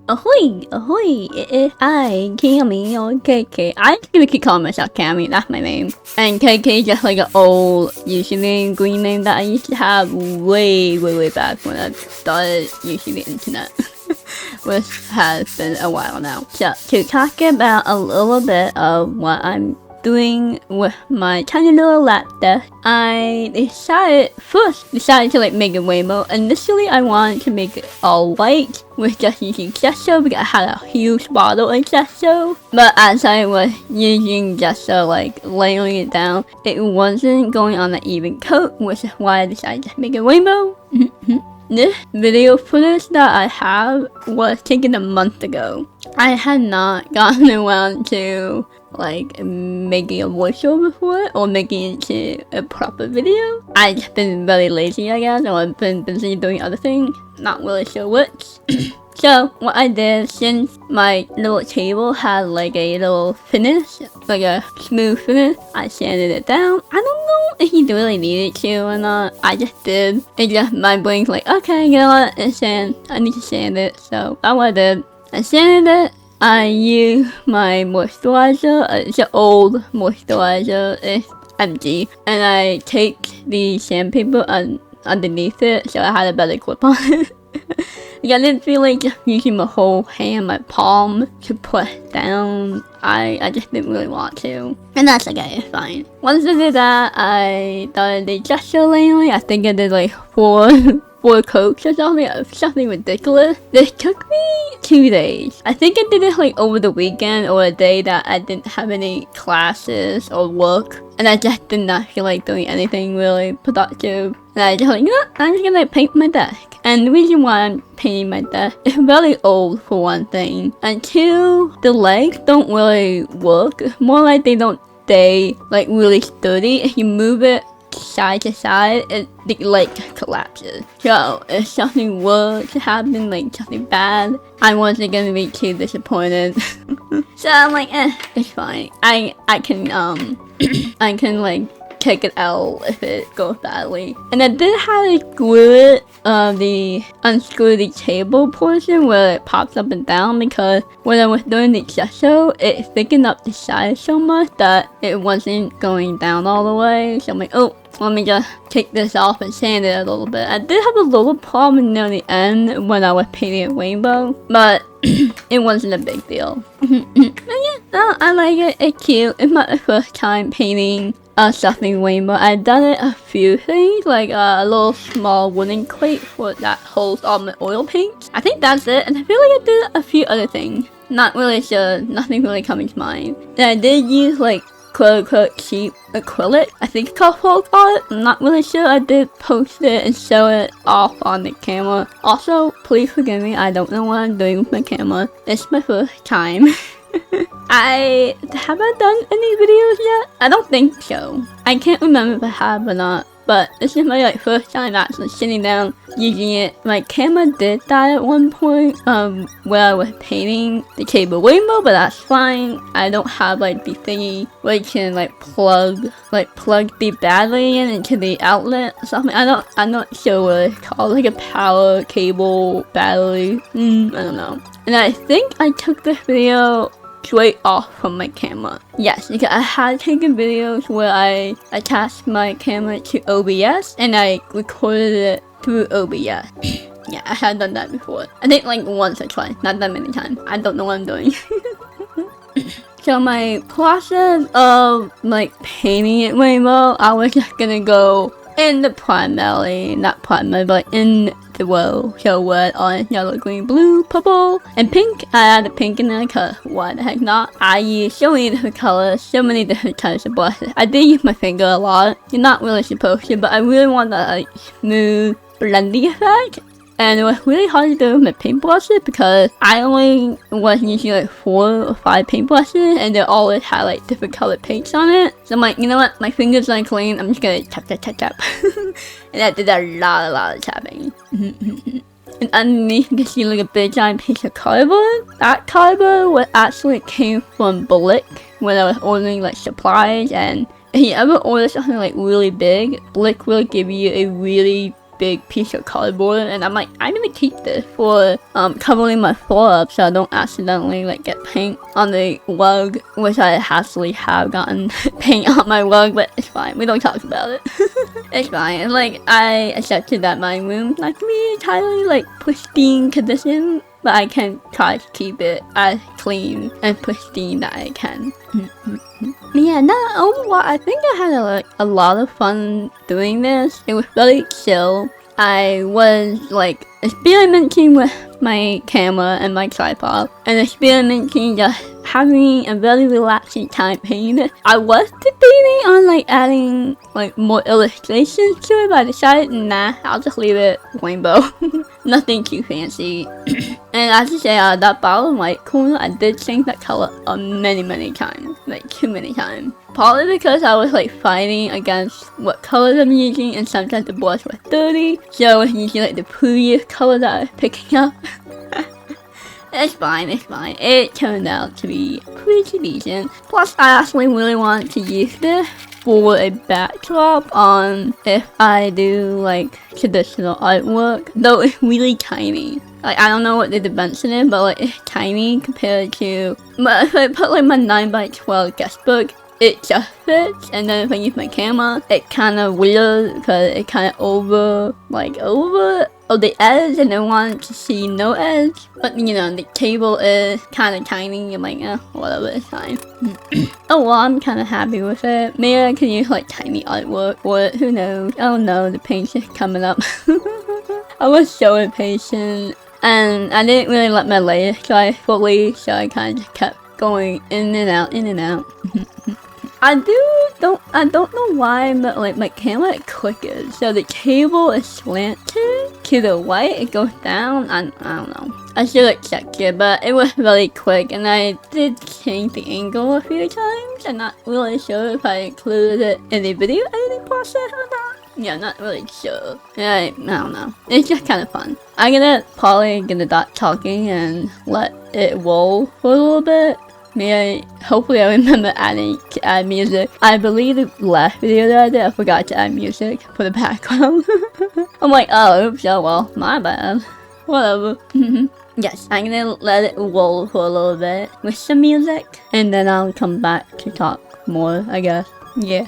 Ahoy, ahoy, I, Cammy, or KK. I'm just gonna keep calling myself Cammy, that's my name. And KK is just like an old username, green name that I used to have way back when I started using the internet. Which has been a while now. So, to talk about a little bit of what I'm doing with my tiny little laptop, I decided to like make a rainbow. Initially I wanted to make it all white with just using gesso because I had a huge bottle of gesso, but as I was using gesso, like layering it down, it wasn't going on an even coat, which is why I decided to make a rainbow. This video footage that I have was taken a month ago. I had not gotten around to like making a voiceover for it or making it into a proper video. I've just been very lazy, I guess, or I've been busy doing other things, not really sure which. So what I did, since my little table had like a little finish, like a smooth finish, I sanded it down. I don't know if you really needed to or not. I just did. It just, my brain's like, okay, you know what, I need to sand it. So that's what I did. I sanded it. I use my moisturizer. It's an old moisturizer. It's empty. And I take the sandpaper underneath it so I had a better grip on it. I didn't feel like just using my whole hand, my palm, to push down. I just didn't really want to. And that's okay, it's fine. Once I did that, I started the gesso lately. I think I did like four coats or something ridiculous. This took me 2 days. I think I did it like over the weekend or a day that I didn't have any classes or work. And I just did not feel like doing anything really productive. And I just like, you know, I'm just gonna paint my desk. And the reason why I'm painting my desk, it's very old for one thing. And two, the legs don't really work. It's more like they don't stay like really sturdy. If you move it side to side, the leg collapses. So if something were to happen, like something bad, I wasn't gonna be too disappointed. So I'm like, it's fine. I can I can like take it out if it goes badly. And I did have to unscrew the table portion where it pops up and down, because when I was doing the gesso, it thickened up the sides so much that it wasn't going down all the way. So I'm like, oh, let me just take this off and sand it a little bit. I did have a little problem near the end when I was painting a rainbow, but it wasn't a big deal. But yeah, I like it. It's cute. It's my first time painting a stuffing rainbow. I've done it a few things, like a little small wooden crate that holds all my oil paints. I think that's it, and I feel like I did a few other things. Not really sure, nothing really coming to mind. And I did use like quote-unquote cheap acrylic. I think it's called folk art. I'm not really sure. I did post it and show it off on the camera. Also, please forgive me, I don't know what I'm doing with my camera. It's my first time. I haven't done any videos yet. I don't think so. I can't remember if I have or not. But this is my first time actually sitting down using it. My camera did die at one point where I was painting the table rainbow, but that's fine. I don't have like the thingy where you can like plug the battery into the outlet or something. I'm not sure what it's called, like a power cable battery. I don't know. And I think I took this video straight off from my camera. Yes, because I had taken videos where I attached my camera to OBS and I recorded it through OBS. Yeah, I had done that before. I think like once or twice, not that many times. I don't know what I'm doing. So my process of like painting it rainbow, I was just gonna go in the primary, not primary, but in the row. So red, orange, yellow, green, blue, purple, and pink. I added pink in there because why the heck not? I use so many different colors, so many different types of brushes. I did use my finger a lot. You're not really supposed to, but I really want that like smooth blending effect. And it was really hard to do with my paintbrushes because I only was using like 4 or 5 paintbrushes and they always had like different colored paints on it. So I'm like, you know what, my fingers aren't clean, I'm just gonna tap tap tap tap. And I did a lot of tapping. And underneath you can see like a big giant piece of cardboard. That cardboard actually came from Blick when I was ordering like supplies. And if you ever order something like really big, Blick will give you a really big piece of cardboard, and I'm like, I'm gonna keep this for covering my floor up so I don't accidentally like get paint on the rug, which I actually have gotten paint on my rug, but it's fine. We don't talk about it. It's fine. And like I accepted that my room's not gonna be entirely like pristine condition, but I can try to keep it as clean and pristine that I can. Yeah, no, overall, I think I had a lot of fun doing this. It was really chill. I was like experimenting with my camera and my tripod, and experimenting just having a very relaxing time painting it. I was debating on like adding like more illustrations to it, but I decided nah, I'll just leave it rainbow. Nothing too fancy. And as you say, that bottom right corner, I did change that color many times, like too many times. Partly because I was like fighting against what colors I'm using, and sometimes the brush was dirty, so I was using like the previous color that I was picking up. It's fine, it's fine. It turned out to be pretty decent. Plus, I actually really wanted to use this for a backdrop on if I do like traditional artwork, though it's really tiny. Like, I don't know what the dimension is, but like it's tiny compared to, but if I put like my 9x12 guestbook, it just fits. And then if I use my camera, it kind of weird because it kind of over the edge, and I wanted to see no edge. But you know, the table is kind of tiny. I'm like, whatever, it's fine. Oh well, I'm kind of happy with it. Maybe I can use like tiny artwork for it. Who knows? Oh no, the paint's just coming up. I was so impatient, and I didn't really let my layers dry fully, so I kind of just kept going in and out, in and out. I don't know why, but like my camera clickers, so the cable is slanted to the right, it goes down. I don't know. I should have checked it, but it was really quick, and I did change the angle a few times. I'm not really sure if I included it in the video editing process or not. Yeah, not really sure. Yeah, I don't know. It's just kind of fun. I'm probably gonna stop talking and let it roll for a little bit. Hopefully I remember to add music. I believe the last video that I did, I forgot to add music for the background. I'm like, oh, oops, oh well, my bad. Whatever. Yes, I'm gonna let it roll for a little bit with some music, and then I'll come back to talk more, I guess. Yeah.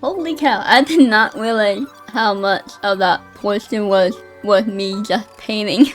Holy cow, I did not realize how much of that portion was me just painting.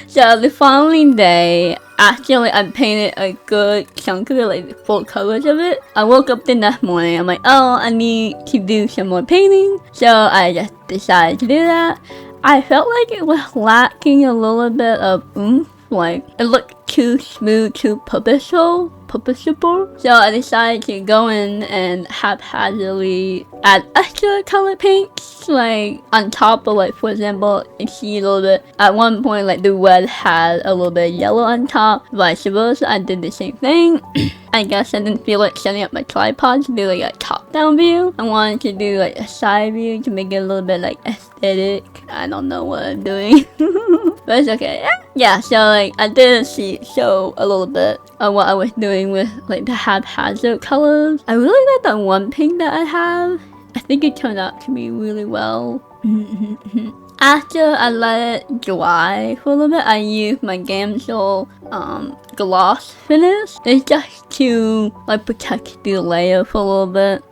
So the following day, actually I painted a good chunk of it, like the full coverage of it. I woke up the next morning, I'm like, oh, I need to do some more painting. So I just decided to do that. I felt like it was lacking a little bit of oomph, like it looked too smooth, too purposeful. So I decided to go in and haphazardly add extra color paints, like on top of, like, for example, you see a little bit at one point, like the red had a little bit of yellow on top, vice versa. I did the same thing. I guess I didn't feel like setting up my tripod to do like a top-down view. I wanted to do like a side view to make it a little bit like aesthetic. I don't know what I'm doing. But it's okay. Yeah, so like I did show a little bit of what I was doing with like the haphazard colors. I really like that one pink that I have. I think it turned out to be really well. After I let it dry for a little bit, I used my Gamsol gloss finish. It's just to like protect the layer for a little bit.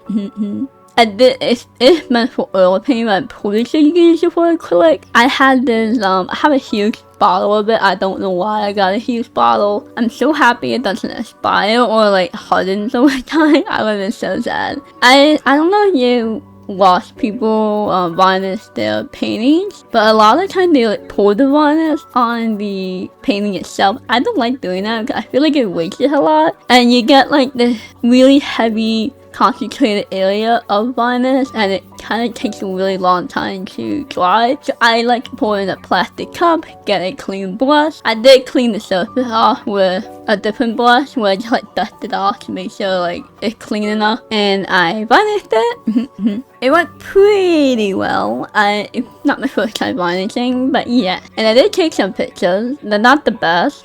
It's meant for oil paint, but I'm pretty sure you can use it for acrylic. I had this, I have a huge bottle of it. I don't know why I got a huge bottle. I'm so happy it doesn't expire or like hardens over time. I would have been so sad. I don't know if you watch people varnish their paintings, but a lot of the time they like pour the varnish on the painting itself. I don't like doing that because I feel like it wastes it a lot, and you get like this really heavy concentrated area of varnish, and it kind of takes a really long time to dry. So I like to pour in a plastic cup, get a clean brush. I did clean the surface off with a different brush where I just like dust it off to make sure like it's clean enough, and I varnished it. It went pretty well. It's not my first time varnishing, but yeah. And I did take some pictures. They're not the best.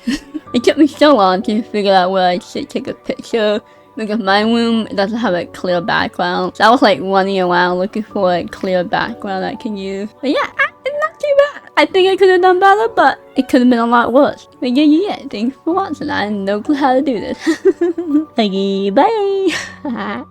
It took me so long to figure out where I should take a picture, because my room doesn't have a clear background. So I was like running around looking for a clear background I can use. But yeah, it's not too bad. I think I could have done better, but it could have been a lot worse. But yeah, thanks for watching. I have no clue how to do this. Okay, bye!